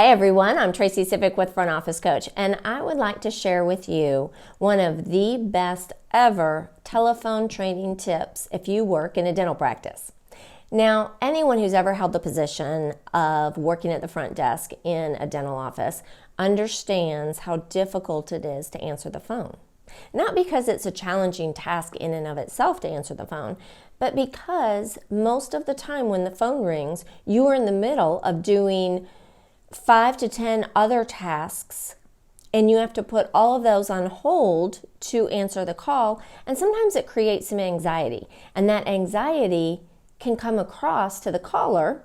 everyone, I'm Tracy Civic with Front Office Coach, and I would like to share with you one of the best ever telephone training tips if you work in a dental practice. Now, anyone who's ever held the position of working at the front desk in a dental office understands how difficult it is to answer the phone. Not because it's a challenging task in and of itself to answer the phone, but because most of the time when the phone rings, you are in the middle of doing 5 to 10 other tasks, and you have to put all of those on hold to answer the call, and sometimes it creates some anxiety, and that anxiety can come across to the caller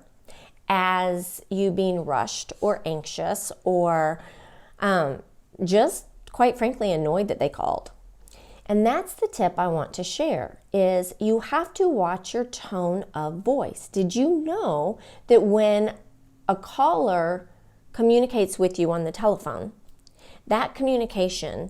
as you being rushed or anxious or just quite frankly annoyed that they called. And that's the tip I want to share, is you have to watch your tone of voice. Did you know that when a caller communicates with you on the telephone, that communication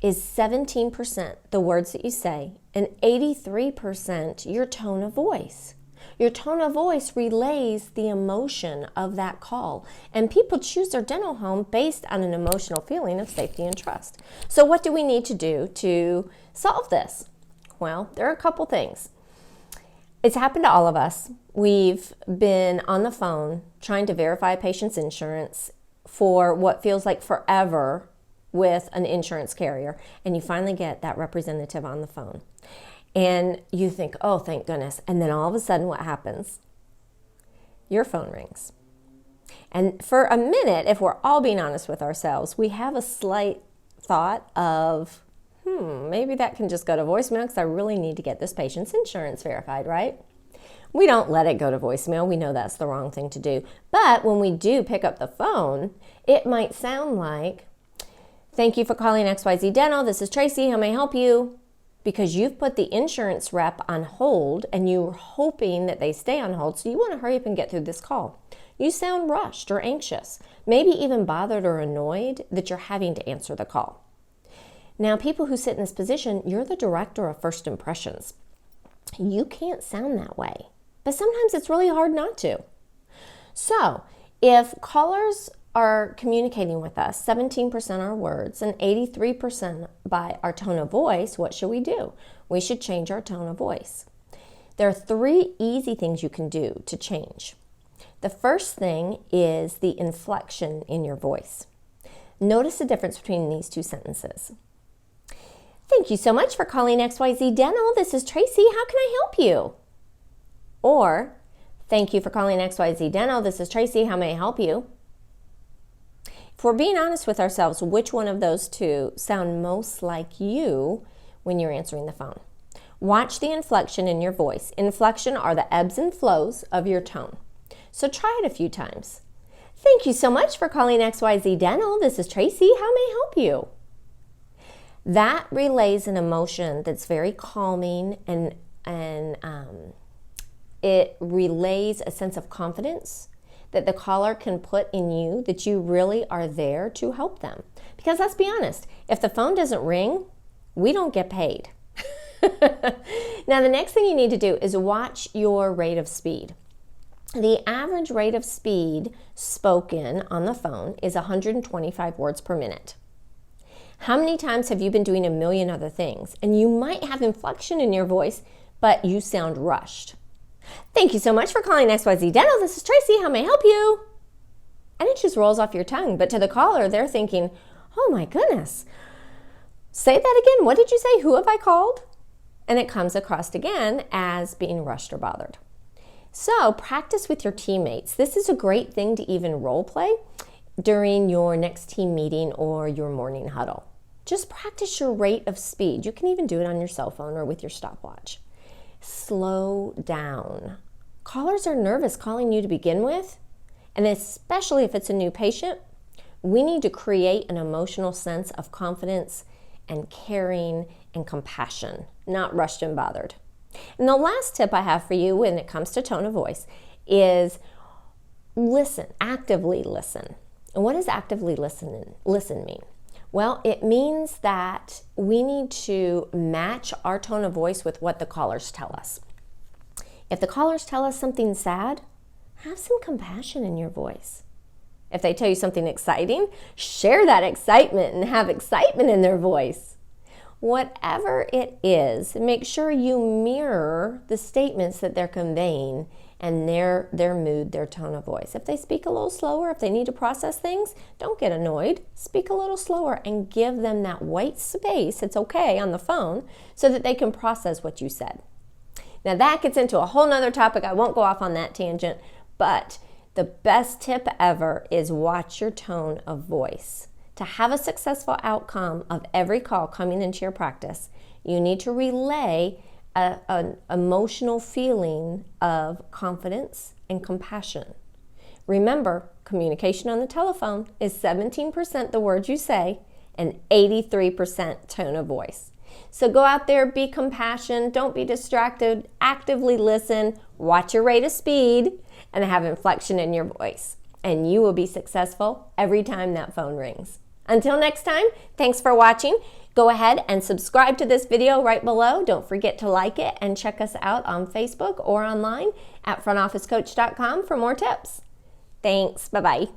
is 17% the words that you say and 83% your tone of voice. Your tone of voice relays the emotion of that call, and people choose their dental home based on an emotional feeling of safety and trust. So what do we need to do to solve this? Well, there are a couple things. It's happened to all of us. We've been on the phone trying to verify a patient's insurance for what feels like forever with an insurance carrier, and you finally get that representative on the phone. And you think, oh, thank goodness. And then all of a sudden, what happens? Your phone rings. And for a minute, if we're all being honest with ourselves, we have a slight thought of, maybe that can just go to voicemail because I really need to get this patient's insurance verified, right? We don't let it go to voicemail. We know that's the wrong thing to do. But when we do pick up the phone, it might sound like, thank you for calling XYZ Dental. This is Tracy. How may I help you? Because you've put the insurance rep on hold and you're hoping that they stay on hold, so you want to hurry up and get through this call. You sound rushed or anxious, maybe even bothered or annoyed that you're having to answer the call. Now, people who sit in this position, you're the director of first impressions. You can't sound that way, but sometimes it's really hard not to. So, if callers are communicating with us, 17% are words and 83% by our tone of voice, what should we do? We should change our tone of voice. There are 3 easy things you can do to change. The first thing is the inflection in your voice. Notice the difference between these 2 sentences. Thank you so much for calling XYZ Dental. This is Tracy. How can I help you? Or, thank you for calling XYZ Dental. This is Tracy. How may I help you? If we're being honest with ourselves, which one of those 2 sound most like you when you're answering the phone? Watch the inflection in your voice. Inflection are the ebbs and flows of your tone. So try it a few times. Thank you so much for calling XYZ Dental. This is Tracy. How may I help you? That relays an emotion that's very calming and it relays a sense of confidence that the caller can put in you, that you really are there to help them. Because let's be honest, if the phone doesn't ring, we don't get paid. Now, the next thing you need to do is watch your rate of speed. The average rate of speed spoken on the phone is 125 words per minute. How many times have you been doing a million other things and you might have inflection in your voice, but you sound rushed? Thank you so much for calling XYZ Dental. This is Tracy. How may I help you? And it just rolls off your tongue. But to the caller, they're thinking, oh my goodness. Say that again. What did you say? Who have I called? And it comes across again as being rushed or bothered. So practice with your teammates. This is a great thing to even role play during your next team meeting or your morning huddle. Just practice your rate of speed. You can even do it on your cell phone or with your stopwatch. Slow down. Callers are nervous calling you to begin with, and especially if it's a new patient, we need to create an emotional sense of confidence and caring and compassion, not rushed and bothered. And the last tip I have for you when it comes to tone of voice is listen, actively listen. And what does actively listen mean? Well, it means that we need to match our tone of voice with what the callers tell us. If the callers tell us something sad, have some compassion in your voice. If they tell you something exciting, share that excitement and have excitement in their voice. Whatever it is, make sure you mirror the statements that they're conveying and their mood, their tone of voice. If they speak a little slower, if they need to process things, don't get annoyed. Speak a little slower and give them that white space, it's okay, on the phone, so that they can process what you said. Now that gets into a whole nother topic. I won't go off on that tangent, but the best tip ever is watch your tone of voice. To have a successful outcome of every call coming into your practice, you need to relay an emotional feeling of confidence and compassion. Remember, communication on the telephone is 17% the words you say and 83% tone of voice. So go out there, be compassionate, don't be distracted, actively listen, watch your rate of speed, and have inflection in your voice. And you will be successful every time that phone rings. Until next time, thanks for watching. Go ahead and subscribe to this video right below. Don't forget to like it and check us out on Facebook or online at frontofficecoach.com for more tips. Thanks. Bye-bye.